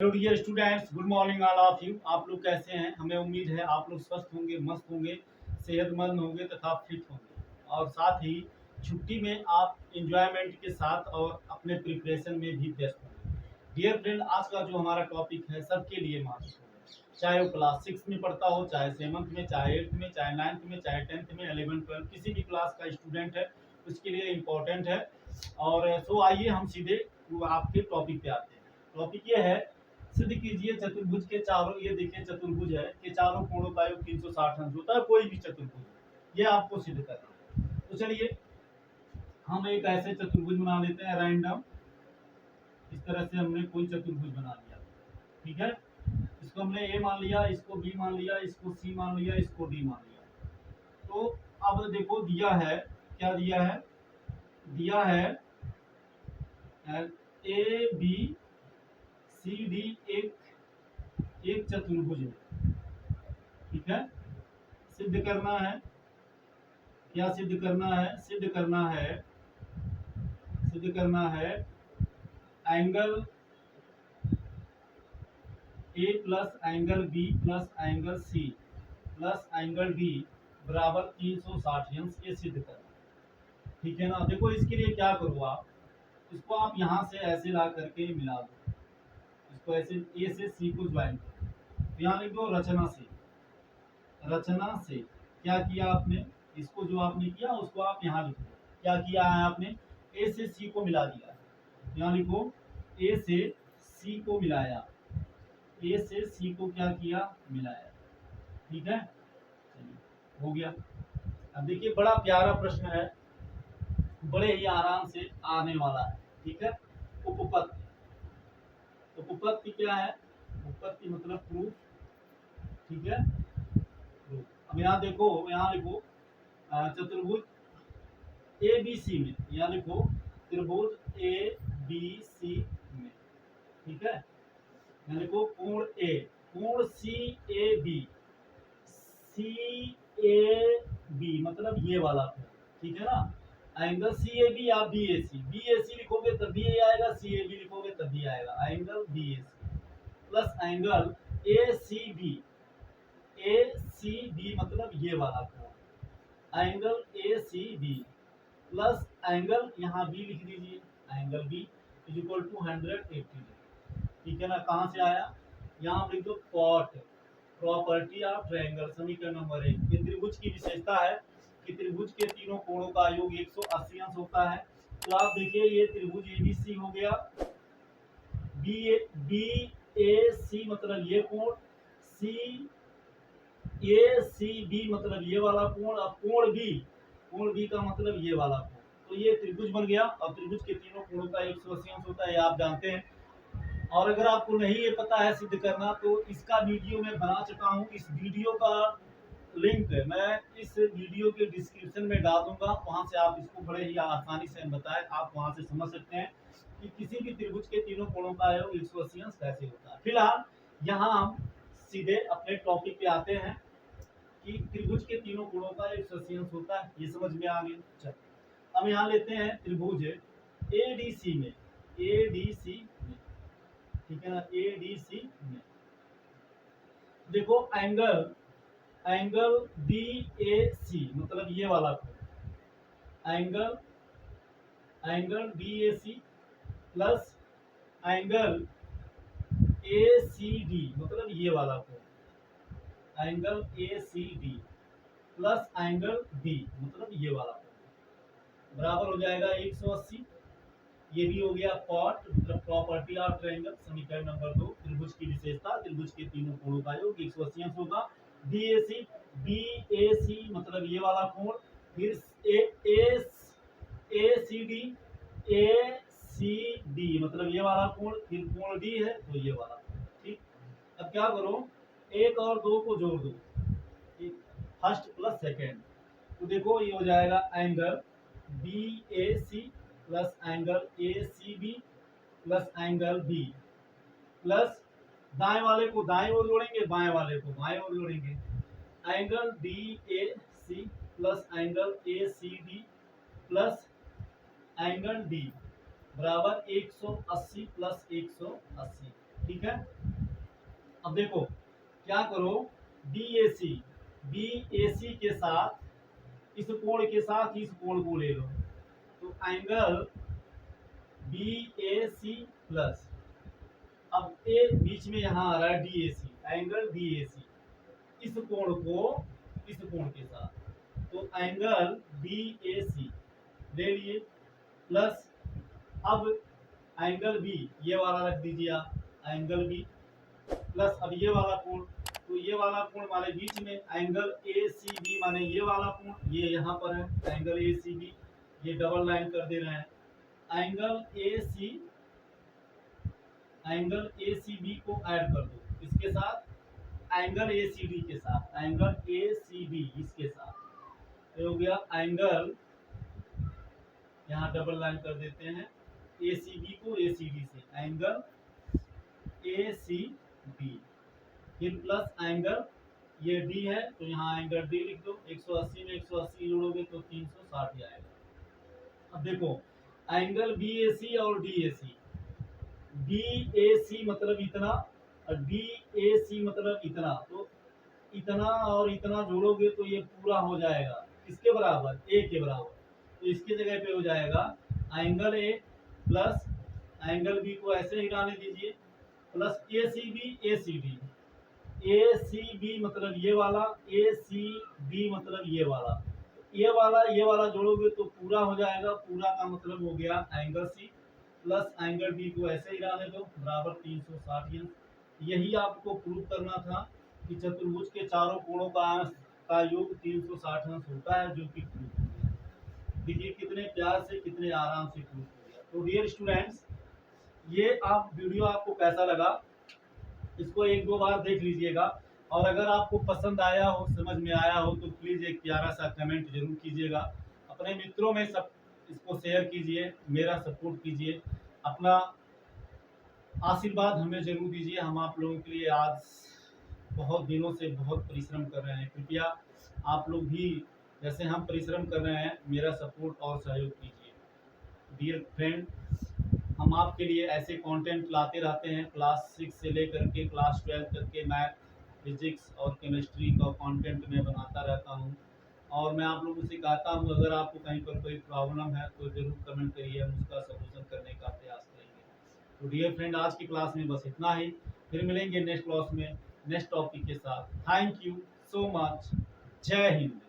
Hello dear students, good morning all of you. आप लोग कैसे हैं? हमें उम्मीद है आप लोग स्वस्थ होंगे, मस्त होंगे, सेहतमंद होंगे तथा फिट होंगे, और साथ ही छुट्टी में आप इंजॉयमेंट के साथ और अपने प्रिपरेशन में भी व्यस्त होंगे। डियर फ्रेंड, आज का जो हमारा टॉपिक है सबके लिए महत्वपूर्ण है, चाहे वो क्लास 6 में पढ़ता हो, चाहे 7th में, चाहे 8th में, चाहे 9th में, चाहे 10th में, 11th 12th, किसी भी क्लास का स्टूडेंट है उसके लिए इम्पोर्टेंट है। और सो आइए हम सीधे आपके टॉपिक पे आते हैं। टॉपिक ये है, सिद्ध कीजिए चतुर्भुज के चारों, ये देखिए चतुर्भुज है के चारों कोणों का योग 360 अंश होता है। कोई भी चतुर्भुज ये आपको सिद्ध करना है। तो चलिए हम एक ऐसे चतुर्भुज बना लेते हैं रैंडम। इस तरह से हमने कोई चतुर्भुज बना लिया, ठीक है। इसको हमने ए मान लिया, इसको बी मान लिया, इसको सी मान लिया, इसको डी मान लिया। तो अब देखो दिया है, क्या दिया है? दिया है ए बी सी डी एक चतुर्भुज है, ठीक है। सिद्ध करना है, क्या सिद्ध करना है? सिद्ध करना है angle A plus angle B plus angle C plus angle D बराबर 360 अंश, ये सिद्ध करना, ठीक है ना। देखो इसके लिए क्या करो, आप इसको आप यहाँ से ऐसे ला करके मिला दो, इसको ऐसे ए से सी को ज्वाइन करो। तो यहाँ लिख दो रचना से क्या किया आपने, इसको जो आपने किया उसको आप यहाँ लिख दो। क्या किया है आपने? ए से सी को मिला दिया। यहाँ लिखो ए से सी को मिलाया, ए से सी को क्या किया? मिलाया, ठीक है। चलिए हो गया। अब देखिए बड़ा प्यारा प्रश्न है, बड़े ही आराम से आने वाला है, ठीक है। उपपत्ति, उपपत्ति क्या है? उपपत्ति मतलब प्रूफ, ठीक है। अब यहाँ देखो, यहाँ लिखो चतुर्भुज ए बी सी में, यहाँ लिखो त्रिभुज ए बी सी में, ठीक है। यहाँ लिखो कोण ए, कोण सी A B, C A B मतलब ये वाला कोण, ठीक है ना। एंगल सी ए बी या बी ए सी लिखोगे तब भी ये आएगा, सी ए बी लिखोगे तब भी आएगा। Angle B A C plus angle A C B, A C B मतलब ये वाला कोण, angle A C B plus angle यहाँ बी लिख दीजिए, angle B is equal to 180 degree, ठीक है ना। कहाँ से आया? यहाँ लिख दो कॉट, प्रॉपर्टी ऑफ ट्रायंगल, समीकरण नंबर 1। ये त्रिभुज की विशेषता है कि त्रिभुज के तीनों कोणों का योग 180 अंश होता है। तो आप देखिए ये त्रिभुज एबीसी हो गया, बी ए सी मतलब ये कोण, सी ए सी बी मतलब ये वाला कोण, अब कोण बी का मतलब ये वाला कोण। तो ये त्रिभुज बन गया, और त्रिभुज के तीनों कोणों का 180 अंश होता है, आप जानते हैं। और अगर आपको नहीं ये पता है सिद्ध करना, तो इसका वीडियो मैं बना चुका हूँ। इस वीडियो का लिंक मैं इस वीडियो के डिस्क्रिप्शन में डाल दूंगा, वहां से आप इसको बड़े ही आसानी से बताए, आप वहां से समझ सकते हैं कि किसी भी त्रिभुज के तीनों कोणों का योग 180 अंश कैसे होता है। फिलहाल यहाँ हम सीधे अपने टॉपिक पे आते हैं कि त्रिभुज के तीनों कोणों का 180 अंश होता है, ये समझ में आ गया। चलो अब यहाँ लेते हैं त्रिभुज एडीसी में, ठीक है ना, एडीसी में देखो एंगल बी ए सी मतलब ये वाला कोण, angle B A C plus angle A C D मतलब ये वाला कोण, angle A C D plus angle B मतलब ये वाला कोण बराबर हो जाएगा 180। ये भी हो गया कॉट मतलब प्रॉपर्टी ऑफ ट्रायंगल, समीकरण नंबर 2। त्रिभुज की विशेषता, त्रिभुज के तीनों कोणों का योग 180 अंश होगा। बी ए सी मतलब ये वाला कोण, फिर ए सी डी मतलब ये वाला कोण, फिर कोण डी है तो ये वाला, ठीक। अब क्या करो, एक और दो को जोड़ दो, फर्स्ट प्लस सेकेंड, तो देखो ये हो जाएगा angle B A C plus angle A C B plus angle B, plus दाएं वाले को दाएं ओर जोड़ेंगे, बाएं वाले को बाएं ओर जोड़ेंगे, angle D A C plus angle A C D plus angle D बराबर 180 प्लस 180, ठीक है। अब देखो क्या करो, BAC के साथ इस कोण के साथ इस कोण को ले लो, तो एंगल BAC प्लस, अब ए बीच में यहाँ आ रहा है DAC, एंगल DAC इस कोण को इस कोण के साथ, तो एंगल BAC ले लिए प्लस, अब एंगल B ये वाला रख दीजिए आप, एंगल B प्लस, अब ये वाला कोण, तो ये वाला कोण हमारे बीच में एंगल ACB माने ये वाला कोण, ये यहाँ पर है एंगल ACB, ये डबल लाइन कर दे रहे हैं, एंगल ACB को ऐड कर दो इसके साथ, एंगल ACD के साथ, एंगल ACD इसके साथ, तो हो गया एंगल, यहाँ डबल लाइन कर देते हैं ACB को ACD से, एंगल ACB, फिर प्लस एंगल ये D है तो यहाँ एंगल D लिख दो, 180 में 180 जोड़ोगे तो 360 आएगा। अब देखो एंगल BAC और DAC, BAC मतलब इतना और DAC मतलब इतना, तो इतना और इतना जोड़ोगे तो ये पूरा हो जाएगा किसके बराबर, A के बराबर, तो इसकी जगह पे हो जाएगा angle A plus angle B को ऐसे ही रहने दीजिए, प्लस ACB ACD, ACB मतलब ये वाला, ACB मतलब ये वाला जोड़ोगे तो पूरा हो जाएगा, पूरा का मतलब हो गया angle C plus angle B को ऐसे ही रहने दो बराबर 360 अंश। यही आपको प्रूव करना था कि चतुर्भुज के चारों कोणों का योग 360 अंश होता है, जो कि प्रूव हो गया। देखिए कितने प्यार से कितने आराम से प्रूव हो गया। तो डियर स्टूडेंट्स, ये आप वीडियो आपको कैसा लगा इसको एक दो बार देख लीजिएगा, और अगर आपको पसंद आया हो, समझ में आया हो, तो प्लीज़ एक प्यारा सा कमेंट जरूर कीजिएगा, अपने मित्रों में सब इसको शेयर कीजिए, मेरा सपोर्ट कीजिए, अपना आशीर्वाद हमें जरूर दीजिए। हम आप लोगों के लिए आज बहुत दिनों से बहुत परिश्रम कर रहे हैं, कृपया आप लोग भी जैसे हम परिश्रम कर रहे हैं मेरा सपोर्ट और सहयोग कीजिए। डियर फ्रेंड, हम आपके लिए ऐसे कंटेंट लाते रहते हैं, क्लास 6 से लेकर के क्लास 12 तक के मैथ, फिजिक्स और केमिस्ट्री का कंटेंट मैं बनाता रहता हूं, और मैं आप लोगों से कहता हूं अगर आपको कहीं पर कोई प्रॉब्लम है तो ज़रूर कमेंट करिए, हम उसका सलूशन करने का प्रयास करेंगे। तो डियर फ्रेंड, आज की क्लास में बस इतना ही, फिर मिलेंगे नेक्स्ट क्लास में नेक्स्ट टॉपिक के साथ। Thank you so much. जय हिंद।